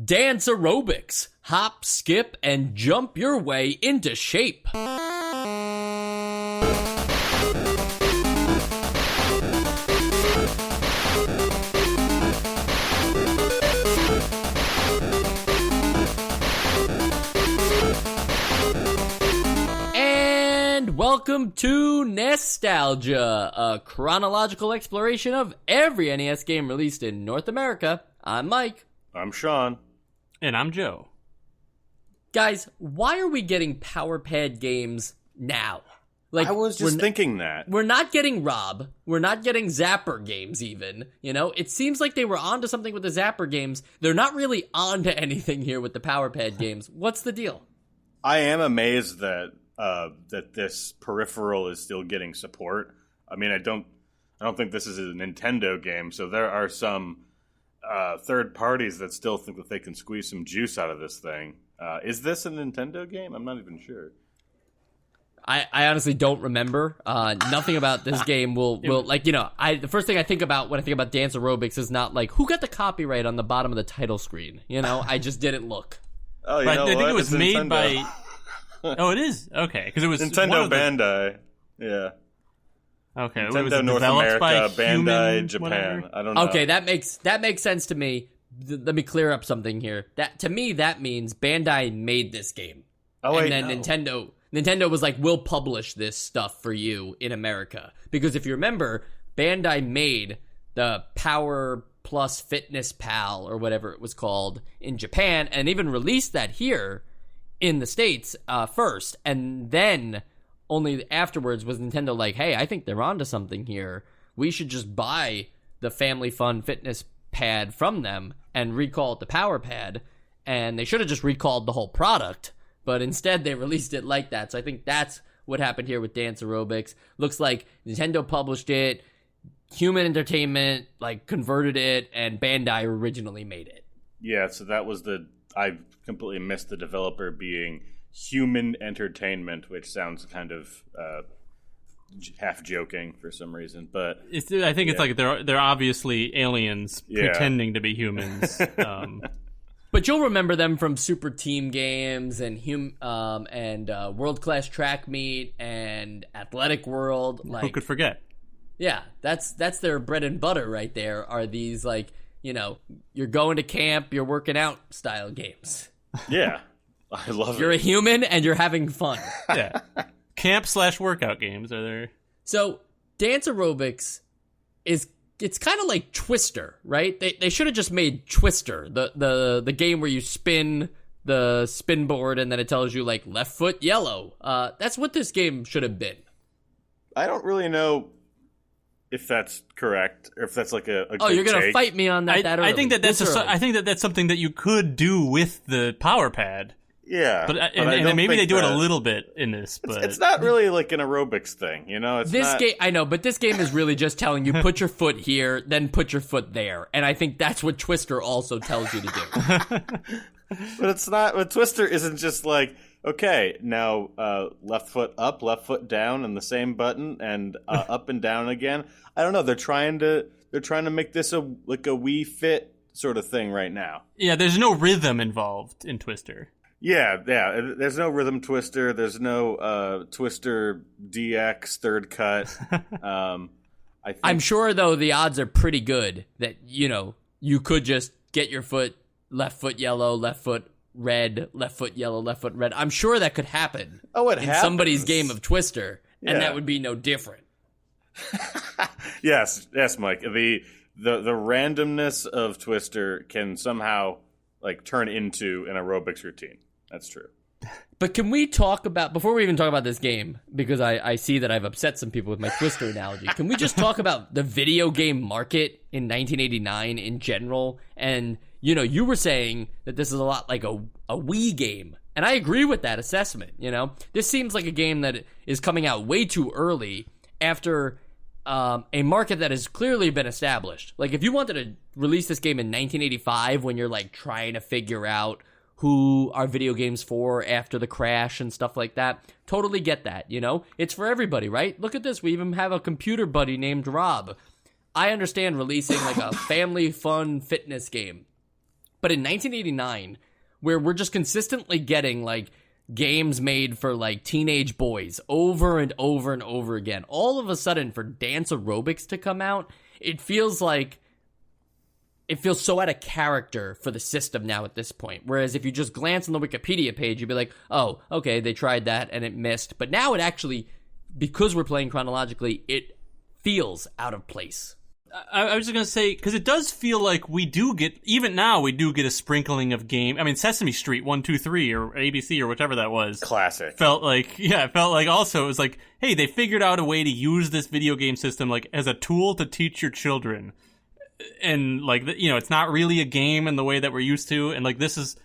Dance aerobics. Hop, skip, and jump your way into shape. And welcome to Nostalgia, a chronological exploration of every NES game released in North America. I'm Mike. I'm Sean. And I'm Joe. Guys, why are we getting Power Pad games now? I was just thinking that. We're not getting Rob. We're not getting Zapper games even. You know, it seems like they were onto something with the Zapper games. They're not really onto anything here with the Power Pad games. What's the deal? I am amazed that that this peripheral is still getting support. I mean, I don't think this is a Nintendo game, so there are some third parties that still think that they can squeeze some juice out of this thing. Is this a Nintendo game? I'm not even sure. I honestly don't remember. Nothing about this game will like, you know, the first thing I think about when I think about Dance Aerobics is not like, who got the copyright on the bottom of the title screen? You know, I just didn't look. Oh, you but know I think what? it was It's made Nintendo. by... Oh, it is? Okay, because it was Nintendo Bandai. Yeah. Okay, Nintendo was it North developed by America, Bandai Japan. whatever? I don't know. Okay, that makes sense to me. Let me clear up something here. That to me that means Bandai made this game. Oh, wait, and then no. Nintendo was like, we'll publish this stuff for you in America. Because if you remember, Bandai made the Power Plus Fitness Pal, or whatever it was called, in Japan, and even released that here in the States first. And then only afterwards was Nintendo like, hey, I think they're onto something here. We should just buy the Family Fun Fitness Pad from them and recall it the Power Pad. And they should have just recalled the whole product. But instead, they released it like that. So I think that's what happened here with Dance Aerobics. Looks like Nintendo published it, Human Entertainment like converted it, and Bandai originally made it. Yeah, so that was I completely missed the developer being Human Entertainment, which sounds kind of half joking for some reason. But I think it's like they're obviously aliens pretending to be humans. But you'll remember them from Super Team Games and World Class Track Meet and Athletic World. Like, who could forget? Yeah, that's their bread and butter right there. Are these like, you know, you're going to camp, you're working out style games. Yeah, I love it. You're a human and you're having fun. Yeah, camp/workout games are there. So Dance Aerobics it's kind of like Twister, right? They should have just made Twister, the game where you spin the spin board and then it tells you like left foot yellow. That's what this game should have been. I don't really know if that's correct or if that's like a oh, you're gonna take. fight me on that. I think that's something that you could do with the Power Pad. Yeah, but maybe they do it a little bit in this. But it's not really like an aerobics thing, you know. Game, I know, but this game is really just telling you put your foot here, then put your foot there, and I think that's what Twister also tells you to do. But it's not. But Twister isn't just like, okay, now left foot up, left foot down, and the same button, and up and down again. I don't know. They're trying to make this a Wii Fit sort of thing right now. Yeah, there's no rhythm involved in Twister. Yeah. There's no Rhythm Twister. There's no Twister DX third cut. I'm sure, though, the odds are pretty good that, you know, you could just get your left foot yellow, left foot red, left foot yellow, left foot red. I'm sure that could happen in somebody's game of Twister, and that would be no different. Yes, Mike. The randomness of Twister can somehow like turn into an aerobics routine. That's true. But can we talk about, before we even talk about this game, because I see that I've upset some people with my Twister analogy, can we just talk about the video game market in 1989 in general? And, you know, you were saying that this is a lot like a Wii game. And I agree with that assessment, you know? This seems like a game that is coming out way too early after a market that has clearly been established. Like, if you wanted to release this game in 1985 when you're, like, trying to figure out who are video games for after the crash and stuff like that, totally get that, you know? It's for everybody, right? Look at this. We even have a computer buddy named Rob. I understand releasing, like, a family fun fitness game. But in 1989, where we're just consistently getting like games made for like teenage boys over and over and over again, all of a sudden for dance aerobics to come out, it feels so out of character for the system now at this point. Whereas if you just glance on the Wikipedia page, you'd be like, oh, okay, they tried that and it missed. But now it actually, because we're playing chronologically, it feels out of place. I was just going to say, because it does feel like we do get a sprinkling of game. I mean, Sesame Street 1, 2, 3 or ABC or whichever that was. Classic. It felt like also it was like, hey, they figured out a way to use this video game system like as a tool to teach your children. And like, it's not really a game in the way that we're used to. And like, this is,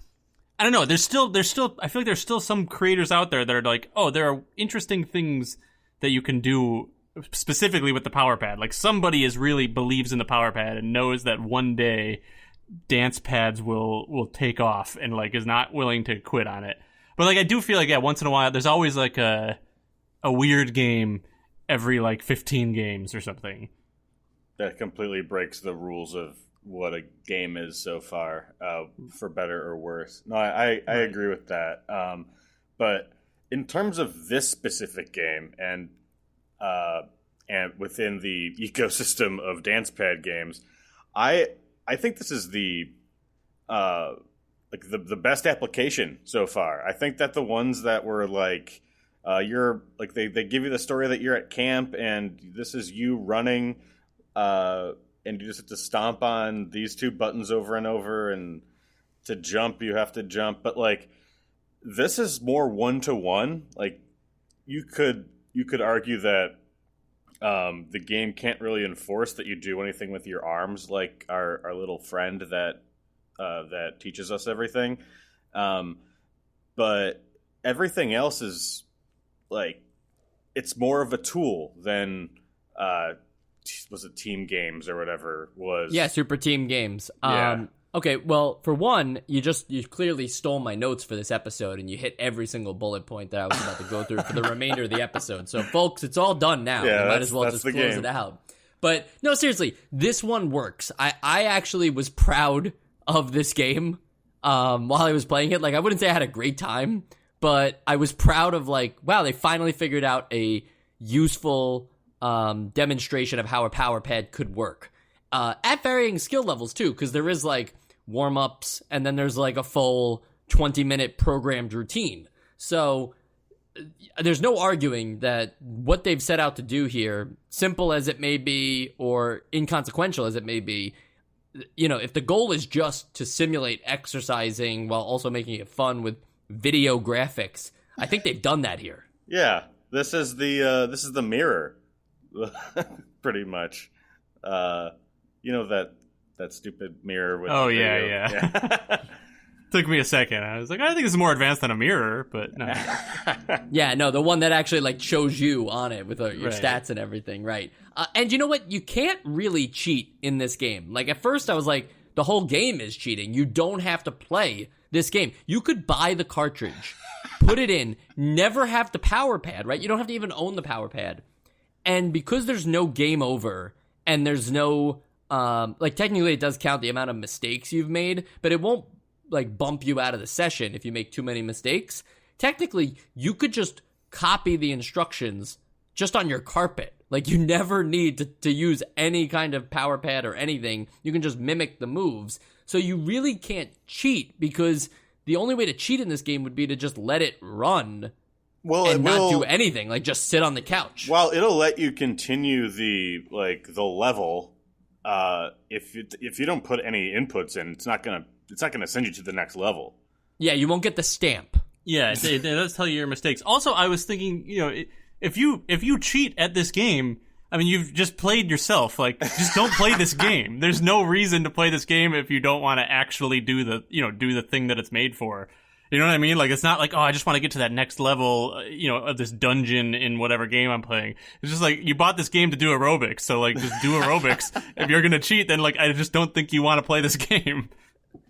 I don't know, there's still, I feel like there's still some creators out there that are like, oh, there are interesting things that you can do specifically with the power pad. Like somebody really believes in the power pad and knows that one day dance pads will take off and like is not willing to quit on it. But like I do feel like once in a while there's always like a weird game every like 15 games or something that completely breaks the rules of what a game is so far, for better or worse. No, I agree with that. But in terms of this specific game and within the ecosystem of dance pad games, I think this is the best application so far. I think that the ones that were like you're like they give you the story that you're at camp and this is you running, and you just have to stomp on these two buttons over and over, and to jump you have to jump. But like this is more 1-to-1. Like you could argue that the game can't really enforce that you do anything with your arms, like our little friend that teaches us everything. But everything else is like it's more of a tool than was it Team Games or whatever was? Yeah, Super Team Games. Yeah. Okay, well, for one, you clearly stole my notes for this episode, and you hit every single bullet point that I was about to go through for the remainder of the episode. So, folks, it's all done now. Yeah, you might as well just close it out. But, no, seriously, this one works. I actually was proud of this game while I was playing it. Like, I wouldn't say I had a great time, but I was proud of, like, wow, they finally figured out a useful demonstration of how a power pad could work. At varying skill levels, too, because there is, like, warm-ups, and then there's, like, a full 20-minute programmed routine. So there's no arguing that what they've set out to do here, simple as it may be or inconsequential as it may be, if the goal is just to simulate exercising while also making it fun with video graphics, I think they've done that here. Yeah, this is the mirror, pretty much. That stupid mirror with oh the video. yeah. Took me a second. I was like, I think it's more advanced than a mirror, but no. Yeah, no, the one that actually like shows you on it with your right. stats and everything, right? And you know what? You can't really cheat in this game. Like at first I was like, the whole game is cheating. You don't have to play this game. You could buy the cartridge, put it in, never have the power pad, right? You don't have to even own the power pad. And because there's no game over and there's no, technically it does count the amount of mistakes you've made, but it won't like bump you out of the session if you make too many mistakes. Technically, you could just copy the instructions just on your carpet. Like you never need to use any kind of power pad or anything. You can just mimic the moves. So you really can't cheat because the only way to cheat in this game would be to just let it run and not do anything, like just sit on the couch. Well, it'll let you continue the level. If you don't put any inputs in, it's not gonna send you to the next level. Yeah, you won't get the stamp. Yeah, it does tell you your mistakes. Also, I was thinking, if you cheat at this game, I mean, you've just played yourself. Like, just don't play this game. There's no reason to play this game if you don't want to actually do the thing that it's made for. You know what I mean? Like, it's not like, oh, I just want to get to that next level, of this dungeon in whatever game I'm playing. It's just like, you bought this game to do aerobics, so, like, just do aerobics. If you're gonna cheat, then, like, I just don't think you want to play this game.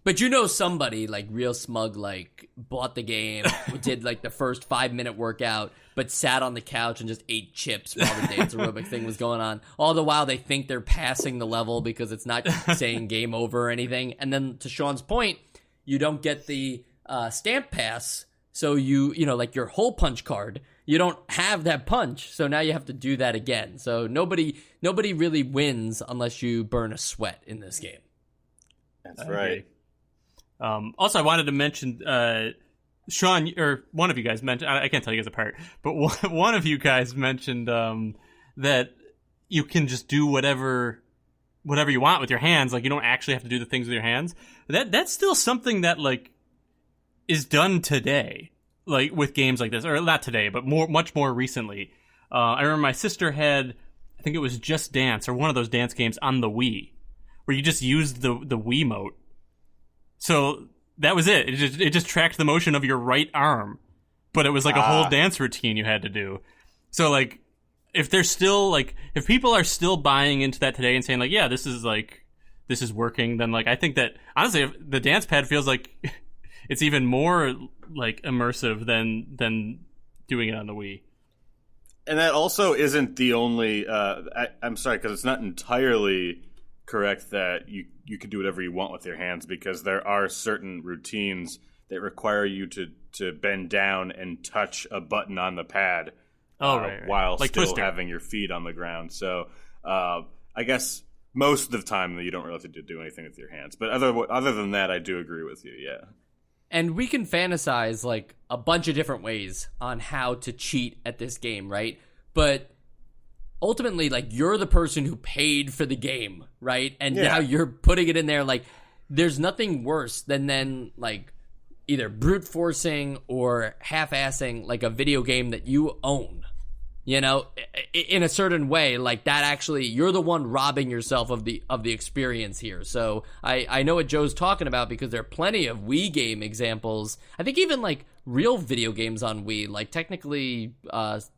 But you know somebody, like, real smug, like, bought the game, did, like, the first 5-minute workout, but sat on the couch and just ate chips while the dance aerobic thing was going on. All the while, they think they're passing the level because it's not saying game over or anything. And then, to Sean's point, you don't get the stamp pass, so you know, like, your hole punch card, you don't have that punch, so now you have to do that again. So nobody really wins unless you burn a sweat in this game. That's right. Also, I wanted to mention, Sean, or one of you guys mentioned, I can't tell you guys apart, but one of you guys mentioned that you can just do whatever you want with your hands. Like, you don't actually have to do the things with your hands. That's still something that, like, is done today, like, with games like this. Or not today, but much more recently. I remember my sister had, I think it was Just Dance, or one of those dance games on the Wii, where you just used the Wiimote. So that was it. It just tracked the motion of your right arm, but it was like a whole dance routine you had to do. So, like, if they're still, like, if people are still buying into that today and saying, like, yeah, this is working, then, like, I think that honestly, if the dance pad feels like it's even more, like, immersive than doing it on the Wii. And that also isn't the only. I'm sorry, because it's not entirely correct that you can do whatever you want with your hands, because there are certain routines that require you to bend down and touch a button on the pad right. while like still Twister. having your feet on the ground. So I guess most of the time you don't really have to do anything with your hands. But other than that, I do agree with you, yeah. And we can fantasize, like, a bunch of different ways on how to cheat at this game, right? But ultimately, like, you're the person who paid for the game, right? And now you're putting it in there. Like, there's nothing worse than like, either brute forcing or half-assing, like, a video game that you own, you know, in a certain way. Like, that actually, you're the one robbing yourself of the experience here. So I know what Joe's talking about, because there are plenty of Wii game examples. I think even, like, real video games on Wii, like, technically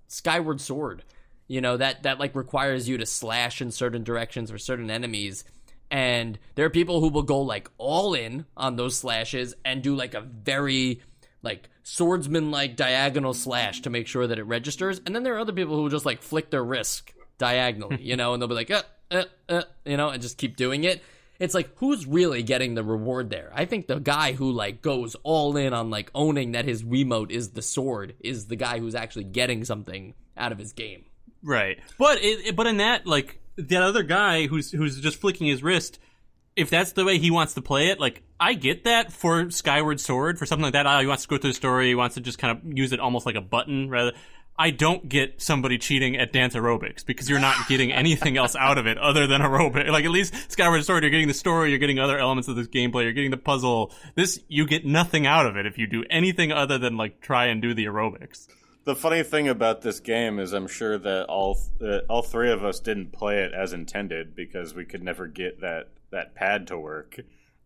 Skyward Sword, you know, that like requires you to slash in certain directions for certain enemies. And there are people who will go, like, all in on those slashes and do, like, a very, like, swordsman-like diagonal slash to make sure that it registers. And then there are other people who will just, like, flick their wrist diagonally, you know, and they'll be like, you know, and just keep doing it. It's like, who's really getting the reward there? I think the guy who, like, goes all in on, like, owning that his Wiimote is the sword is the guy who's actually getting something out of his game. Right. But in that, like, that other guy who's just flicking his wrist, if that's the way he wants to play it, like, I get that for Skyward Sword, for something like that. He wants to go through the story, he wants to just kind of use it almost like a button, rather. I don't get somebody cheating at dance aerobics, because you're not getting anything else out of it other than aerobic. Like, at least Skyward Sword, you're getting the story, you're getting other elements of this gameplay, you're getting the puzzle. This, you get nothing out of it if you do anything other than, like, try and do the aerobics. The funny thing about this game is I'm sure that all three of us didn't play it as intended, because we could never get that pad to work.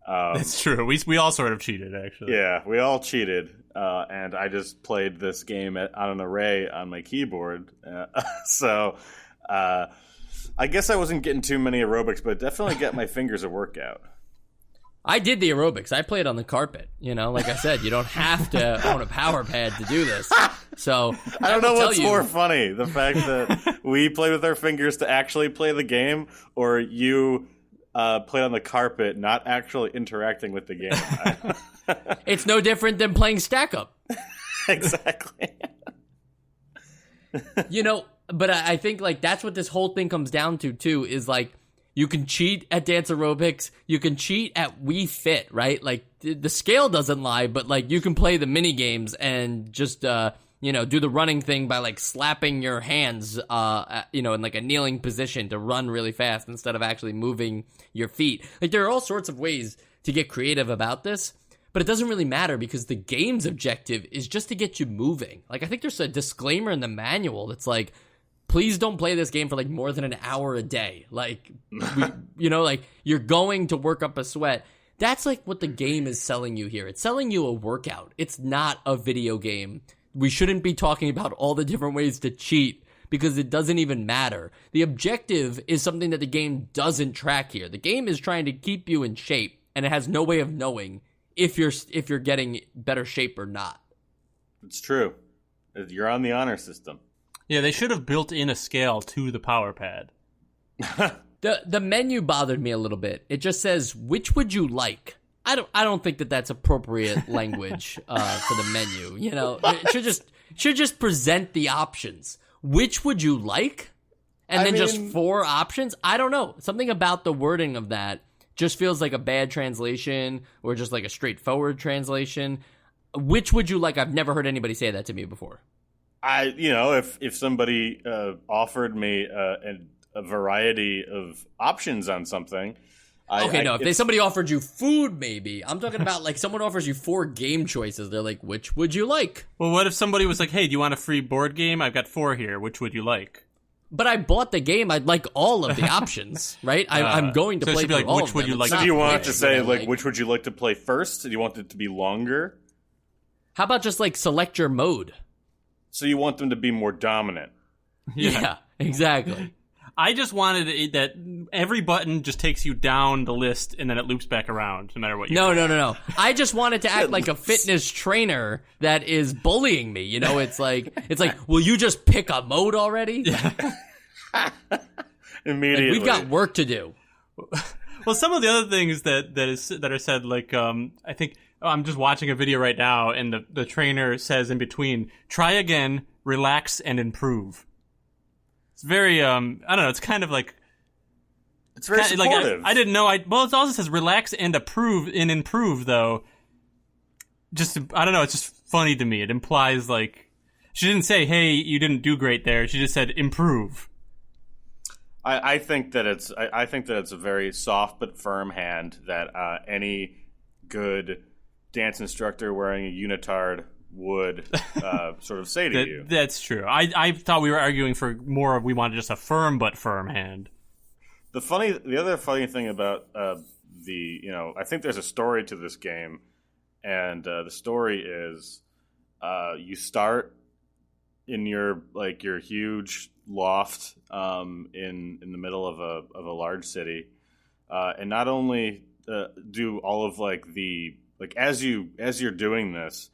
That's true. We all sort of cheated, actually. Yeah, we all cheated, and I just played this game on an array on my keyboard. So I guess I wasn't getting too many aerobics, but definitely get my fingers a workout. I did the aerobics. I played on the carpet. You know, like I said, you don't have to own a power pad to do this. So I don't know what's more funny, the fact that we played with our fingers to actually play the game, or you played on the carpet, not actually interacting with the game. It's no different than playing Stack Up. Exactly. You know, but I think, like, that's what this whole thing comes down to, too, is, like, you can cheat at dance aerobics. You can cheat at Wii Fit, right? Like, the scale doesn't lie, but, like, you can play the mini games and just, you know, do the running thing by, like, slapping your hands, you know, in, like, a kneeling position to run really fast instead of actually moving your feet. Like, there are all sorts of ways to get creative about this, but it doesn't really matter, because the game's objective is just to get you moving. Like, I think there's a disclaimer in the manual that's like, please don't play this game for, like, more than an hour a day. Like, you know, like, you're going to work up a sweat. That's, like, what the game is selling you here. It's selling you a workout. It's not a video game. We shouldn't be talking about all the different ways to cheat, because it doesn't even matter. The objective is something that the game doesn't track here. The game is trying to keep you in shape and it has no way of knowing if you're getting better shape or not. It's true. You're on the honor system. Yeah, they should have built in a scale to the power pad. The menu bothered me a little bit. It just says, which would you like? I don't think that's appropriate language for the menu. You know, it should just present the options. Which would you like? And then just 4 options? I don't know. Something about the wording of that just feels like a bad translation or just like a straightforward translation. Which would you like? I've never heard anybody say that to me before. If somebody offered me a variety of options on something. If somebody offered you food, maybe. I'm talking about like someone offers you 4 game choices. They're like, which would you like? Well, what if somebody was like, hey, do you want a free board game? I've got 4 here. Which would you like? But I bought the game. I'd like all of the options, right? I'm going to play through all which of would them. you like? So do you want it to say, like, which would you like to play first? Do you want it to be longer? How about just like select your mode? So you want them to be more dominant. Yeah, exactly. I just wanted it that every button just takes you down the list and then it loops back around no matter what you do. No. I just wanted to act like a fitness trainer that is bullying me. You know, it's like, will you just pick a mode already? Immediately. Like, we've got work to do. Well, some of the other things that are said, like I think I'm just watching a video right now, and the trainer says in between, "Try again, relax, and improve." It's very I don't know. It's kind of like it's very supportive. Like I didn't know. Well, it also says relax and improve though. Just I don't know. It's just funny to me. It implies like she didn't say, "Hey, you didn't do great there." She just said improve. I think that it's a very soft but firm hand that any good dance instructor wearing a unitard would sort of say to you. That's true. I thought we were arguing for more of we wanted just a firm but firm hand. The other funny thing about I think there's a story to this game, and the story is you start in your huge loft in the middle of a large city, and not only do all of as you're doing this,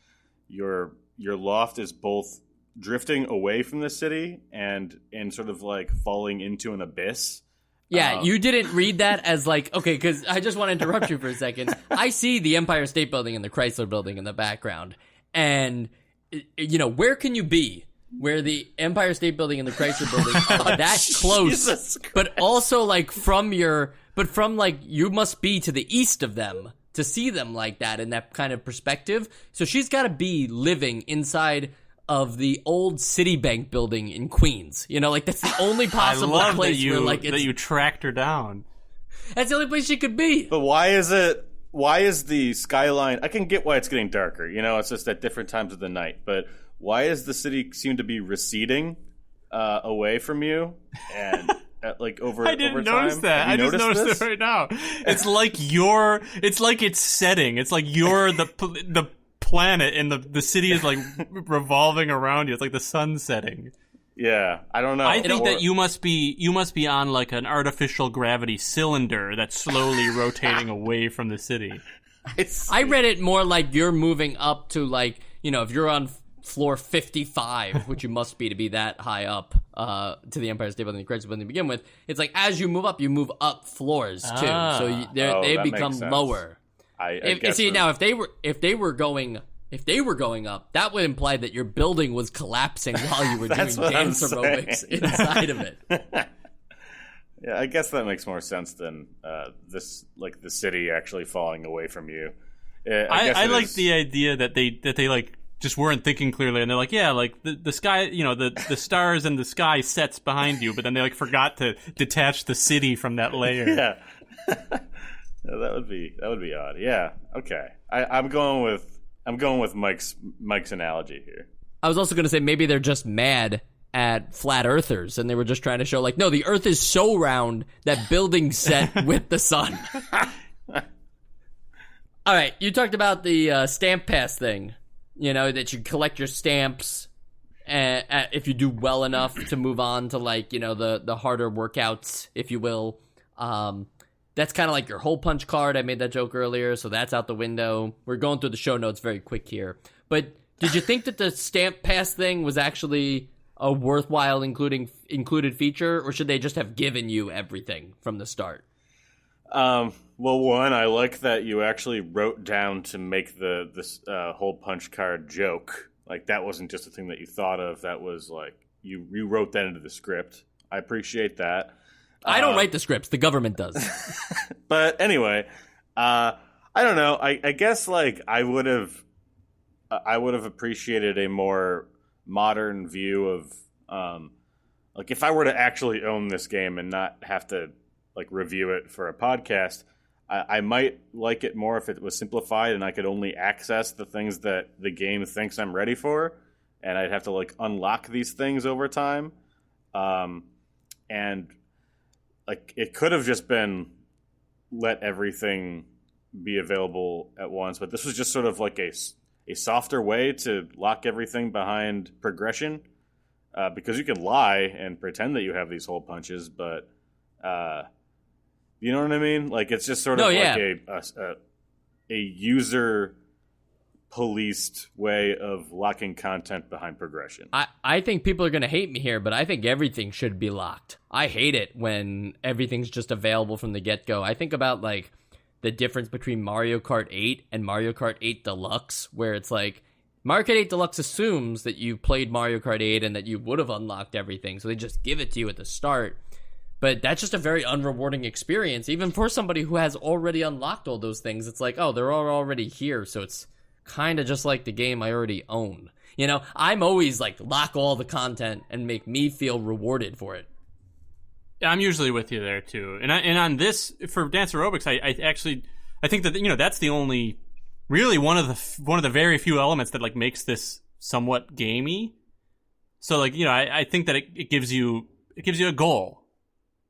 your loft is both drifting away from the city and sort of like falling into an abyss. Yeah, you didn't read that as like, okay, because I just want to interrupt you for a second. I see the Empire State Building and the Chrysler Building in the background, and where can you be where the Empire State Building and the Chrysler Building are that close, but also like you must be to the east of them to see them like that in that kind of perspective. So she's got to be living inside of the old Citibank building in Queens. that's the only possible place that you tracked her down. That's the only place she could be. But why is the skyline? I can get why it's getting darker. It's just at different times of the night, but why does the city seem to be receding away from you and over? I didn't over notice time? that. I just noticed it right now. It's like it's setting. It's like you're the planet and the city is like revolving around you. It's like the sun setting. Yeah, I don't know. I think that you must be on like an artificial gravity cylinder that's slowly rotating away from the city. I read it more like you're moving up to if you're on floor 55, which you must be to be that high up to the Empire State Building and the Chrysler Building to begin with. It's like as you move up floors too, so they become lower. I guess see now if they were going up, that would imply that your building was collapsing while you were doing dance aerobics inside of it. Yeah, I guess that makes more sense than the city actually falling away from you. I like the idea that they like just weren't thinking clearly, and they're like, yeah, like the sky, the stars and the sky sets behind you, but then they like forgot to detach the city from that layer. Yeah. That would be odd. Yeah. Okay. I'm going with Mike's analogy here. I was also going to say maybe they're just mad at flat earthers and they were just trying to show no, the earth is so round that buildings set with the sun. All right, you talked about the stamp pass thing, that you collect your stamps if you do well enough to move on to the harder workouts, if you will. that's kind of like your hole punch card. I made that joke earlier, so that's out the window. We're going through the show notes very quick here. But did you think that the stamp pass thing was actually a worthwhile included feature, or should they just have given you everything from the start? Well, one, I like that you actually wrote down to make this hole punch card joke. Like, that wasn't just a thing that you thought of. That was like, you wrote that into the script. I appreciate that. I don't write the scripts. The government does. But anyway, I don't know. I guess, like, I would have appreciated a more modern view of, like, if I were to actually own this game and not have to, like, review it for a podcast, I might like it more if it was simplified and I could only access the things that the game thinks I'm ready for, and I'd have to, like, unlock these things over time. And, like, it could have just been let everything be available at once, but this was just sort of like a softer way to lock everything behind progression, because you can lie and pretend that you have these hole punches, but you know what I mean? Like, it's just sort of like a user policed way of locking content behind progression. I think people are going to hate me here, but I think everything should be locked. I hate it when everything's just available from the get-go. I think about, like, the difference between Mario Kart 8 and Mario Kart 8 Deluxe, where it's like, Mario Kart 8 Deluxe assumes that you've played Mario Kart 8 and that you would have unlocked everything, so they just give it to you at the start. But that's just a very unrewarding experience, even for somebody who has already unlocked all those things. It's like, oh, they're all already here, so it's kind of just like the game I already own. You know, I'm always like, lock all the content and make me feel rewarded for it. I'm usually with you there too. And on this, for Dance Aerobics, I think that, you know, that's the only really one of the very few elements that, like, makes this somewhat gamey. So, like, you know, I think that it gives you a goal.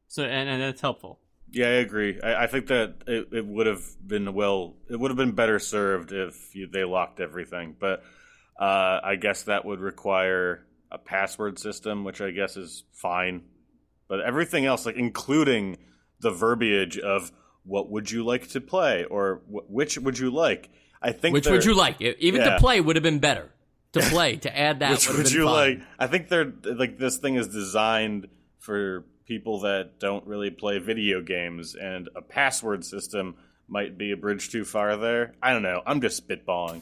So and that's helpful. Yeah, I agree. I think that it would have been better served if they locked everything. But I guess that would require a password system, which I guess is fine. But everything else, like, including the verbiage of what would you like to play, or which would you like? I think which would you like? Even to play would have been better. To play, to add that which would would have been you fine. like? I think they're like, this thing is designed for people that don't really play video games, and a password system might be a bridge too far there. I don't know. I'm just spitballing.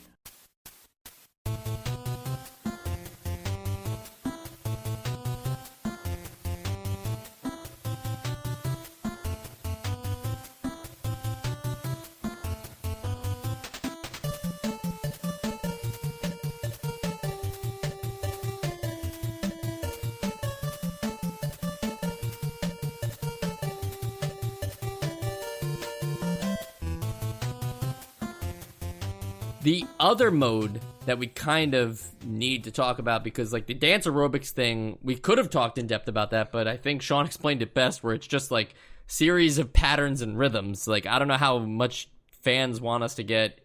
The other mode that we kind of need to talk about, because, like, the dance aerobics thing, we could have talked in depth about that, but I think Sean explained it best, where it's just like series of patterns and rhythms. Like, I don't know how much fans want us to get,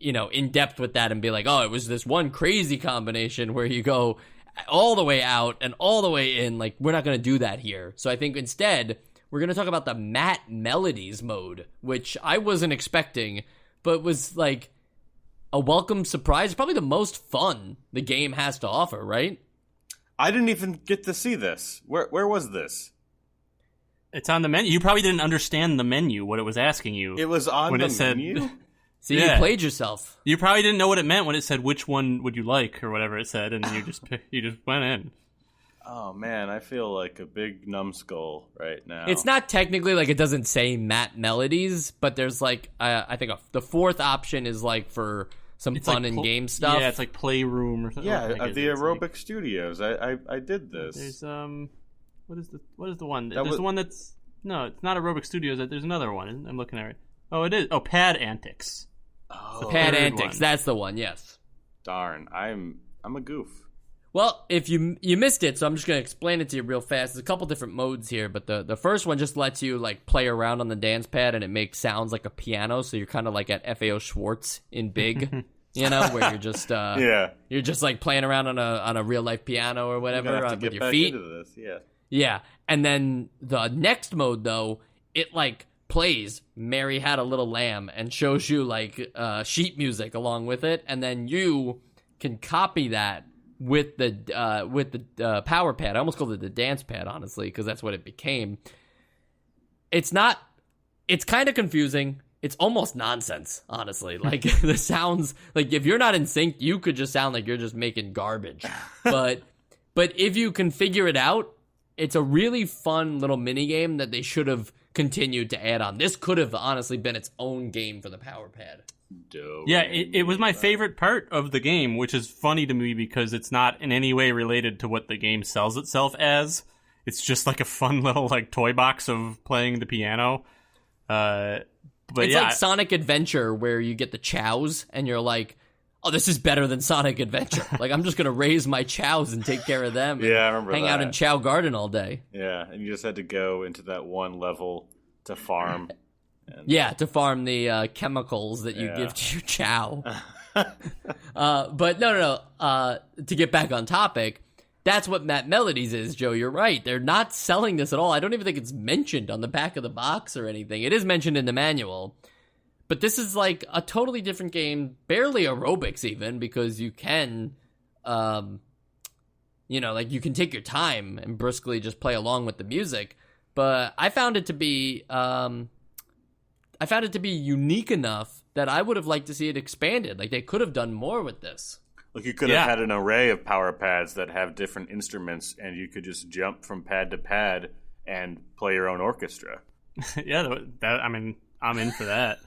you know, in depth with that and be like, oh, it was this one crazy combination where you go all the way out and all the way in. Like, we're not going to do that here. So I think instead we're going to talk about the Matt Melodies mode, which I wasn't expecting, but was like a welcome surprise. Probably the most fun the game has to offer, right? I didn't even get to see this. Where was this? It's on the menu. You probably didn't understand the menu, what it was asking you. It was on the menu? See, you played yourself. You probably didn't know what it meant when it said, which one would you like, or whatever it said, and you just went in. Oh, man, I feel like a big numbskull right now. It's not technically, like, it doesn't say Matt Melodies, but there's, like, I think the fourth option is, like, for some fun and game stuff. Yeah, it's like Playroom or something. Yeah, the Aerobic Studios. I did this. There's, what is the one? There's the one that's, no, it's not Aerobic Studios. There's another one. I'm looking at it. Oh, it is. Oh, Pad Antics. Oh, Pad Antics. That's the one, yes. Darn, I'm a goof. Well, if you missed it, so I'm just going to explain it to you real fast. There's a couple different modes here, but the first one just lets you, like, play around on the dance pad, and it makes sounds like a piano, so you're kind of like at FAO Schwartz in Big, you know, where you're just you're just, like, playing around on a real life piano or whatever with your feet. Into this. Yeah, and then the next mode, though, it, like, plays Mary Had a Little Lamb and shows you like sheet music along with it, and then you can copy that with the power pad. I almost called it the dance pad, honestly, because that's what it became. It's kind of confusing. It's almost nonsense, honestly. Like, the sounds, like, if you're not in sync, you could just sound like you're just making garbage. But if you can figure it out, it's a really fun little mini game that they should have continued to add on. This could have honestly been its own game for the power pad. Yeah, it was my favorite part of the game, which is funny to me because it's not in any way related to what the game sells itself as. It's just like a fun little like toy box of playing the piano. But it's yeah, like Sonic Adventure where you get the chows and you're like, oh, this is better than Sonic Adventure. Like, I'm just going to raise my chows and take care of them. Yeah, I remember hang that. out in Chow Garden all day. Yeah, and you just had to go into that one level to farm. Yeah, to farm the chemicals that you give to your chow. But no. To get back on topic, that's what Map Melodies is, Joe. You're right. They're not selling this at all. I don't even think it's mentioned on the back of the box or anything. It is mentioned in the manual. But this is like a totally different game, barely aerobics even, because you can, like you can take your time and briskly just play along with the music. But I found it to be, unique enough that I would have liked to see it expanded. Like, they could have done more with this. Like, you could have had an array of power pads that have different instruments, and you could just jump from pad to pad and play your own orchestra. Yeah, I'm in for that.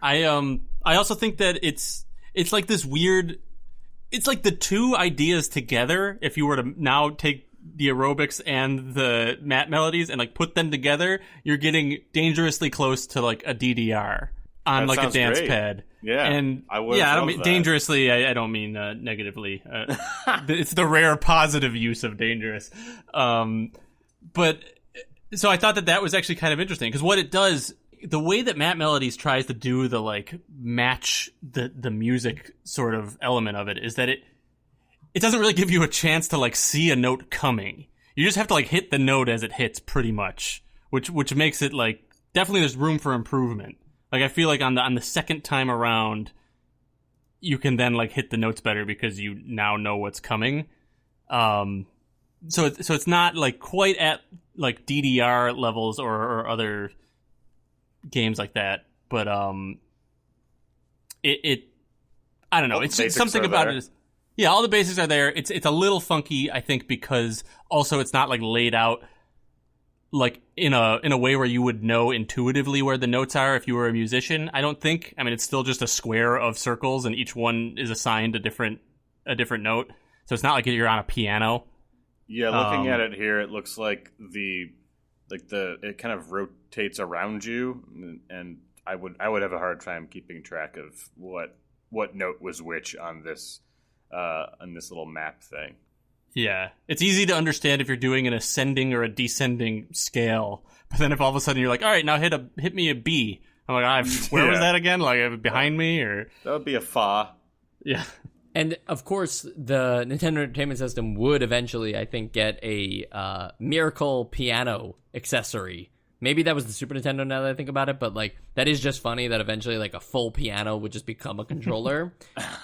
I also think that it's like this weird. It's like the two ideas together. If you were to now take the aerobics and the Map Melodies and like put them together, you're getting dangerously close to like a DDR on like a dance pad. Yeah, and I don't mean dangerously. I don't mean negatively. It's the rare positive use of dangerous. But so I thought that was actually kind of interesting because what it does. The way that Map Melodies tries to do the like match the music sort of element of it is that it doesn't really give you a chance to like see a note coming. You just have to like hit the note as it hits pretty much, which makes it like definitely there's room for improvement. Like I feel like on the second time around you can then like hit the notes better because you now know what's coming. So it's not like quite at like DDR levels or other games like that, but it I don't know. It's something about it. Yeah, all the basics are there. It's a little funky, I think, because also it's not like laid out like in a way where you would know intuitively where the notes are if you were a musician. I don't think. I mean, it's still just a square of circles, and each one is assigned a different note. So it's not like you're on a piano. Yeah, looking at it here, it looks like it kind of rotates around you, and I would have a hard time keeping track of what note was which on this little map thing. Yeah, it's easy to understand if you're doing an ascending or a descending scale, but then if all of a sudden you're like, all right, now hit me a B, I'm like, where was that again? Like behind me, or that would be a fa. Yeah. And, of course, the Nintendo Entertainment System would eventually, I think, get a Miracle piano accessory. Maybe that was the Super Nintendo now that I think about it, but, like, that is just funny that eventually, like, a full piano would just become a controller.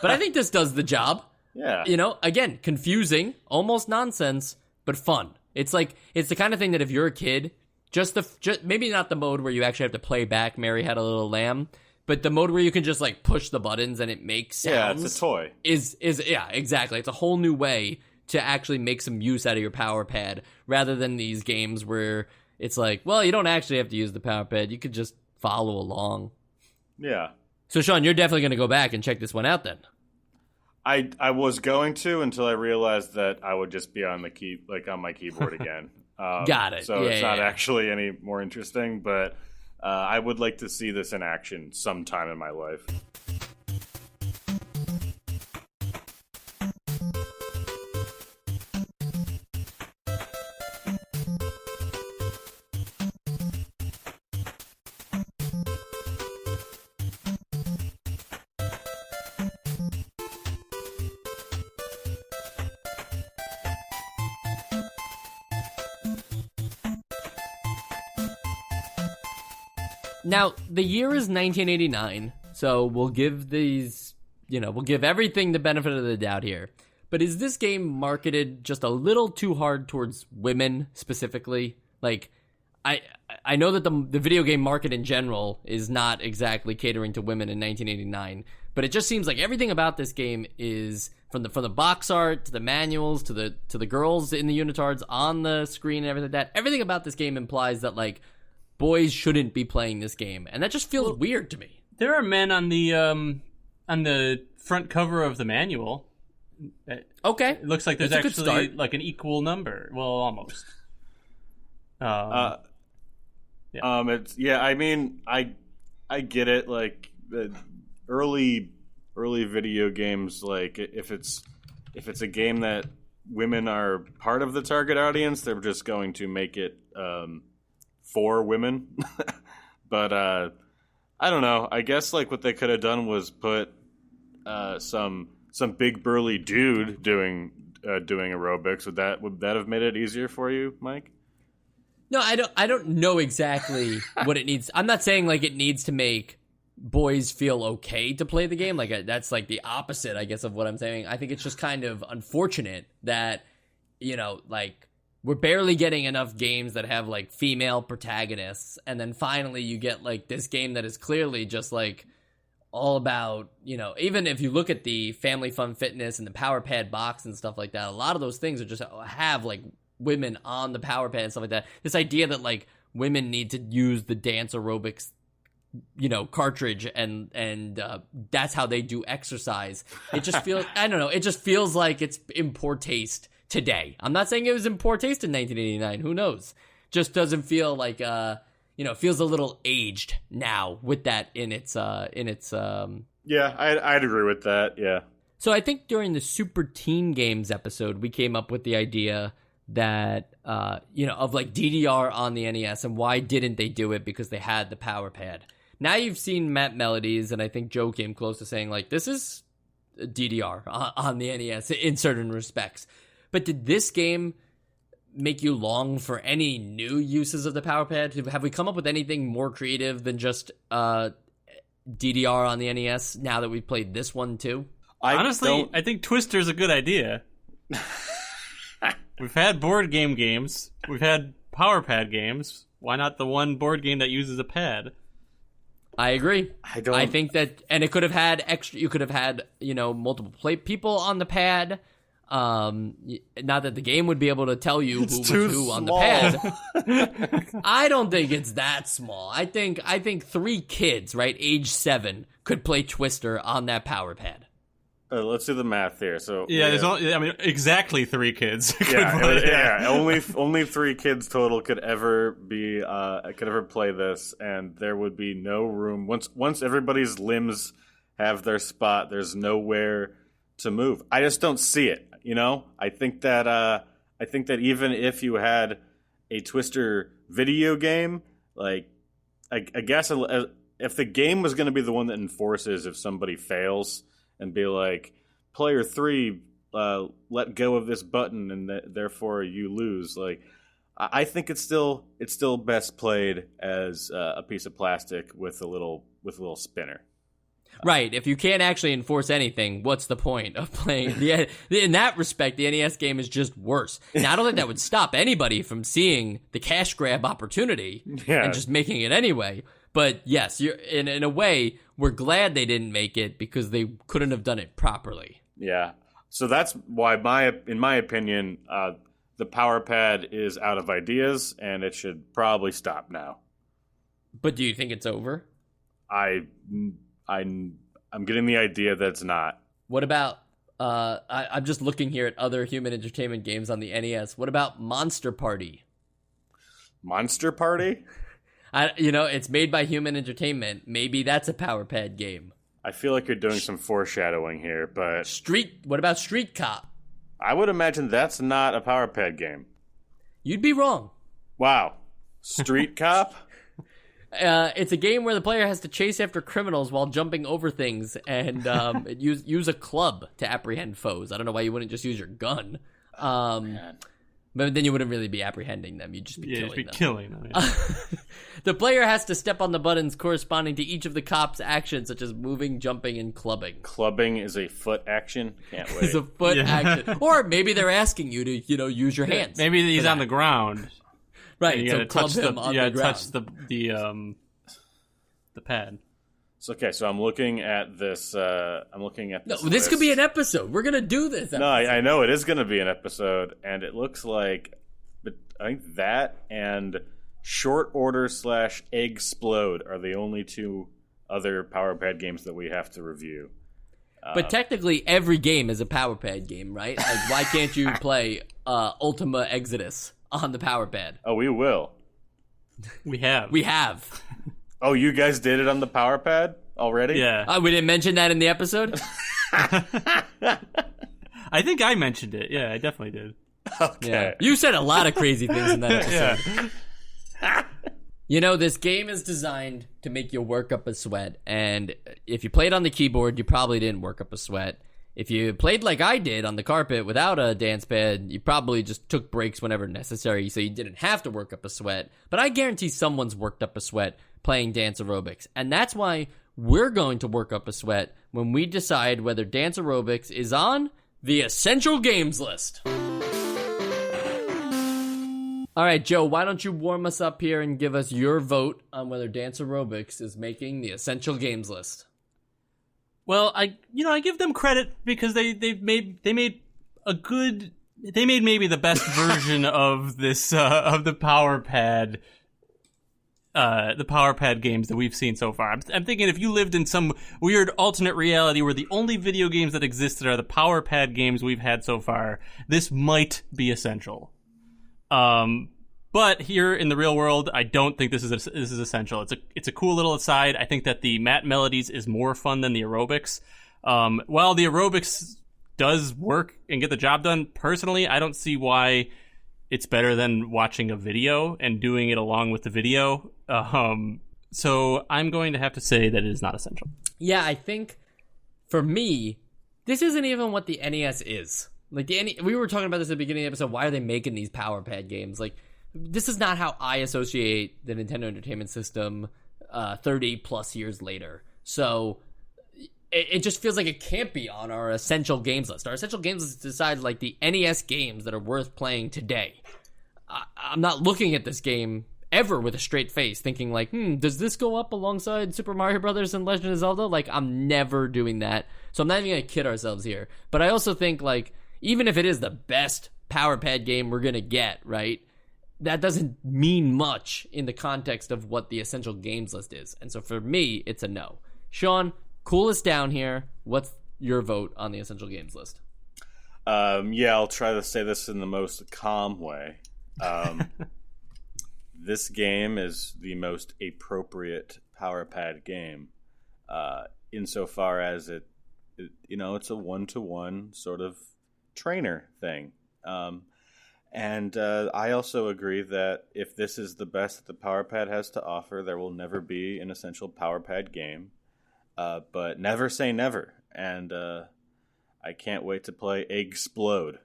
But I think this does the job. Yeah. Again, confusing, almost nonsense, but fun. It's like, it's the kind of thing that if you're a kid, just maybe not the mode where you actually have to play back Mary Had a Little Lamb, but the mode where you can just like push the buttons and it makes sounds. Yeah, it's a toy. Is yeah, exactly. It's a whole new way to actually make some use out of your power pad rather than these games where it's like, well, you don't actually have to use the power pad. You could just follow along. Yeah. So Sean, you're definitely going to go back and check this one out then. I was going to until I realized that I would just be on my keyboard again. Got it. So it's not actually any more interesting, but I would like to see this in action sometime in my life. Now, the year is 1989, so we'll give we'll give everything the benefit of the doubt here. But is this game marketed just a little too hard towards women specifically? Like, I know that the video game market in general is not exactly catering to women in 1989, but it just seems like everything about this game is from the box art to the manuals to the girls in the unitards on the screen and everything like that. Everything about this game implies that like boys shouldn't be playing this game, and that just feels weird to me. There are men on the front cover of the manual. Okay, it looks like there's actually like an equal number. Well, almost. I mean, I get it. Like early video games, like if it's a game that women are part of the target audience, they're just going to make it for women. But I don't know. I guess like what they could have done was put some big burly dude doing aerobics. Would that have made it easier for you, Mike? No, I don't know exactly what it needs. I'm not saying like it needs to make boys feel okay to play the game. Like that's like the opposite, I guess, of what I'm saying. I think it's just kind of unfortunate that, like we're barely getting enough games that have like female protagonists, and then finally you get like this game that is clearly just like all about, even if you look at the Family Fun Fitness and the Power Pad box and stuff like that, a lot of those things are just have like women on the power pad and stuff like that. This idea that like women need to use the dance aerobics, cartridge and that's how they do exercise. It just feels, I don't know. It just feels like it's in poor taste today. I'm not saying it was in poor taste in 1989. Who knows? Just doesn't feel like, feels a little aged now with that in its. Yeah, I'd agree with that. Yeah. So I think during the Super Teen Games episode, we came up with the idea that of like DDR on the NES, and why didn't they do it? Because they had the power pad. Now you've seen Matt Melodies, and I think Joe came close to saying like this is DDR on the NES in certain respects. But did this game make you long for any new uses of the power pad? Have we come up with anything more creative than just DDR on the NES now that we've played this one too? Honestly, I think Twister's a good idea. We've had board games. We've had power pad games. Why not the one board game that uses a pad? I agree. I think that, and it could have had extra. You could have had multiple people on the pad. Not that the game would be able to tell you who was who on the pad. I don't think it's that small. I think 3 kids, right, age 7, could play Twister on that power pad. Let's do the math here. So there's exactly 3 kids. Only 3 kids total could ever play this, and there would be no room once everybody's limbs have their spot. There's nowhere to move. I just don't see it. I think that even if you had a Twister video game, like I guess if the game was going to be the one that enforces if somebody fails, and be like, player 3, let go of this button, and therefore you lose. Like, I think it's still best played as a piece of plastic with a little spinner. Right. If you can't actually enforce anything, what's the point of playing? In that respect, the NES game is just worse. Now, I don't think that would stop anybody from seeing the cash grab opportunity and just making it anyway. But yes, you're in a way, we're glad they didn't make it because they couldn't have done it properly. Yeah. So that's why, in my opinion, the power pad is out of ideas, and it should probably stop now. But do you think it's over? I'm getting the idea that it's not. What about? I'm just looking here at other human entertainment games on the NES. What about Monster Party? Monster Party? It's made by Human Entertainment. Maybe that's a power pad game. I feel like you're doing some foreshadowing here, but... What about Street Cop? I would imagine that's not a power pad game. You'd be wrong. Wow. Street Cop? It's a game where the player has to chase after criminals while jumping over things and use a club to apprehend foes. I don't know why you wouldn't just use your gun. But then you wouldn't really be apprehending them. You'd just be killing them. killing them. Yeah. The player has to step on the buttons corresponding to each of the cop's actions, such as moving, jumping, and clubbing. Clubbing is a foot action. Can't wait. It's a foot action. Or maybe they're asking you to, use your hands. Maybe he's on the ground. Right, you so club him on the ground. touch the pad. So I'm looking at this. No, this could be an episode. We're gonna do this. No, I know it is gonna be an episode, and it looks like, but I think that and Short Order / Eggsplode are the only two other Power Pad games that we have to review. But technically, every game is a Power Pad game, right? Like, why can't you play Ultima Exodus on the Power Pad? Oh, we will. We have. Oh, you guys did it on the Power Pad already? Yeah. We didn't mention that in the episode? I think I mentioned it. Yeah, I definitely did. Okay. Yeah. You said a lot of crazy things in that episode. Yeah. This game is designed to make you work up a sweat. And if you played on the keyboard, you probably didn't work up a sweat. If you played like I did on the carpet without a dance pad, you probably just took breaks whenever necessary, so you didn't have to work up a sweat. But I guarantee someone's worked up a sweat playing dance aerobics. And that's why we're going to work up a sweat when we decide whether dance aerobics is on the essential games list. All right, Joe, why don't you warm us up here and give us your vote on whether dance aerobics is making the essential games list? Well, I give them credit because they made maybe the best version of this of the Power Pad games that we've seen so far. I'm thinking if you lived in some weird alternate reality where the only video games that existed are the Power Pad games we've had so far, this might be essential. But here in the real world, I don't think this is essential. It's a cool little aside. I think that the Matt Melodies is more fun than the aerobics. While the aerobics does work and get the job done, personally, I don't see why it's better than watching a video and doing it along with the video. So I'm going to have to say that it is not essential. Yeah, I think for me, this isn't even what the NES is. Like we were talking about this at the beginning of the episode. Why are they making these Power Pad games? Like, this is not how I associate the Nintendo Entertainment System 30 plus years later. So it just feels like it can't be on our essential games list. Our essential games list decides like the NES games that are worth playing today. I'm not looking at this game ever with a straight face thinking like, does this go up alongside Super Mario Brothers and Legend of Zelda? Like, I'm never doing that. So I'm not even going to kid ourselves here. But I also think like, even if it is the best Power Pad game we're going to get, right? That doesn't mean much in the context of what the essential games list is. And so for me, it's a no. Sean, cool us down here. What's your vote on the essential games list? Yeah, I'll try to say this in the most calm way. This game is the most appropriate Power Pad game, insofar as it's a 1-to-1 sort of trainer thing. And I also agree that if this is the best that the Power Pad has to offer, there will never be an essential Power Pad game. But never say never. And I can't wait to play Eggsplode.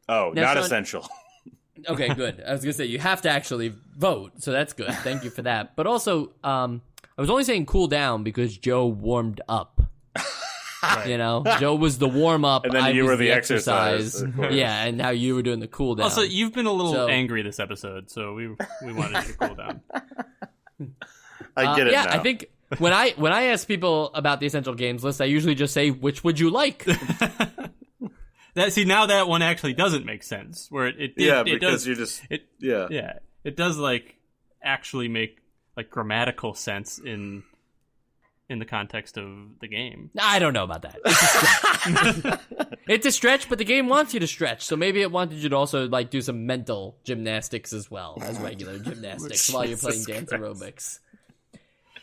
Oh, now, not Sean, essential. Okay, good. I was going to say, you have to actually vote, so that's good. Thank you for that. But also, I was only saying cool down because Joe warmed up. Right. Joe was the warm-up, and then I you was were the exercise. Yeah, and how you were doing the cool down. Also, you've been a little angry this episode, so we wanted you to cool down. I get it now. I think when I ask people about the essential games list, I usually just say, which would you like? Now that one actually doesn't make sense. Where it does, you just it does like actually make like grammatical sense in the context of the game. I don't know about that. It's a stretch, but the game wants you to stretch, so maybe it wanted you to also like do some mental gymnastics as well as regular gymnastics while you're playing dance aerobics.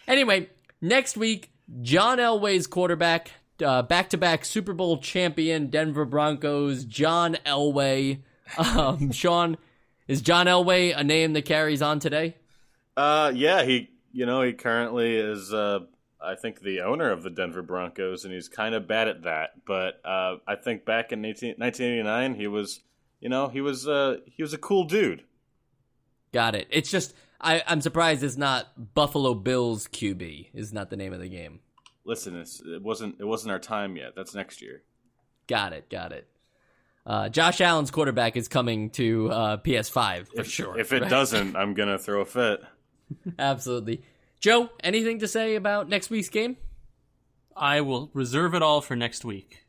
Anyway, next week, John Elway's quarterback, back-to-back Super Bowl champion Denver Broncos, John Elway. Sean, is John Elway a name that carries on today? Yeah, he currently is I think the owner of the Denver Broncos, and he's kind of bad at that. But I think back in 1989, he was you know, he was a cool dude. Got it. It's just I'm surprised it's not Buffalo Bills QB is not the name of the game. Listen, it wasn't our time yet. That's next year. Got it. Josh Allen's quarterback is coming to PS5 for sure. If it doesn't, I'm gonna throw a fit. Absolutely. Joe, anything to say about next week's game? I will reserve it all for next week.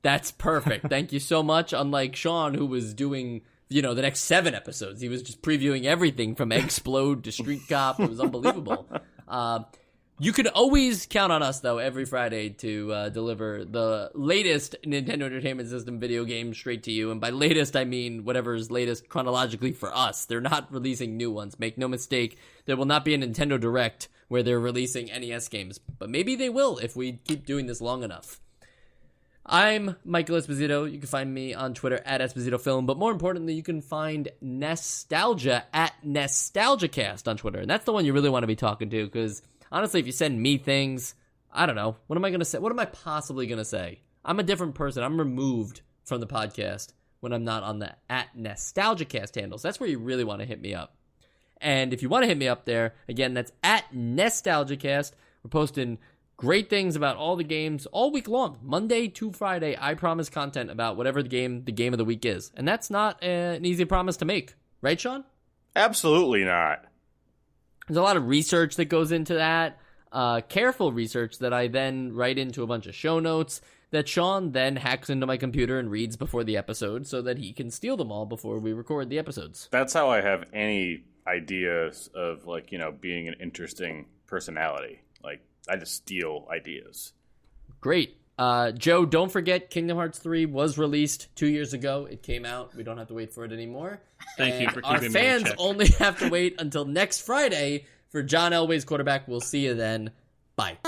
That's perfect. Thank you so much. Unlike Sean, who was doing, the next 7 episodes. He was just previewing everything from Explode to Street Cop. It was unbelievable. You can always count on us, though, every Friday to deliver the latest Nintendo Entertainment System video game straight to you. And by latest, I mean whatever's latest chronologically for us. They're not releasing new ones. Make no mistake, there will not be a Nintendo Direct where they're releasing NES games. But maybe they will if we keep doing this long enough. I'm Michael Esposito. You can find me on Twitter at EspositoFilm. But more importantly, you can find Nostalgia at NostalgiaCast on Twitter. And that's the one you really want to be talking to because... honestly, if you send me things, I don't know. What am I going to say? What am I possibly going to say? I'm a different person. I'm removed from the podcast when I'm not on the at NostalgiaCast handles. That's where you really want to hit me up. And if you want to hit me up there, again, that's at NostalgiaCast. We're posting great things about all the games all week long. Monday to Friday, I promise content about whatever the game of the week is. And that's not an easy promise to make. Right, Sean? Absolutely not. There's a lot of research that goes into that, careful research that I then write into a bunch of show notes that Sean then hacks into my computer and reads before the episode so that he can steal them all before we record the episodes. That's how I have any ideas of, being an interesting personality. I just steal ideas. Great. Joe, don't forget Kingdom Hearts 3 was released 2 years ago. It came out. We don't have to wait for it anymore. Thank you for keeping me in Our fans check. only have to wait until next Friday for John Elway's quarterback. We'll see you then. Bye.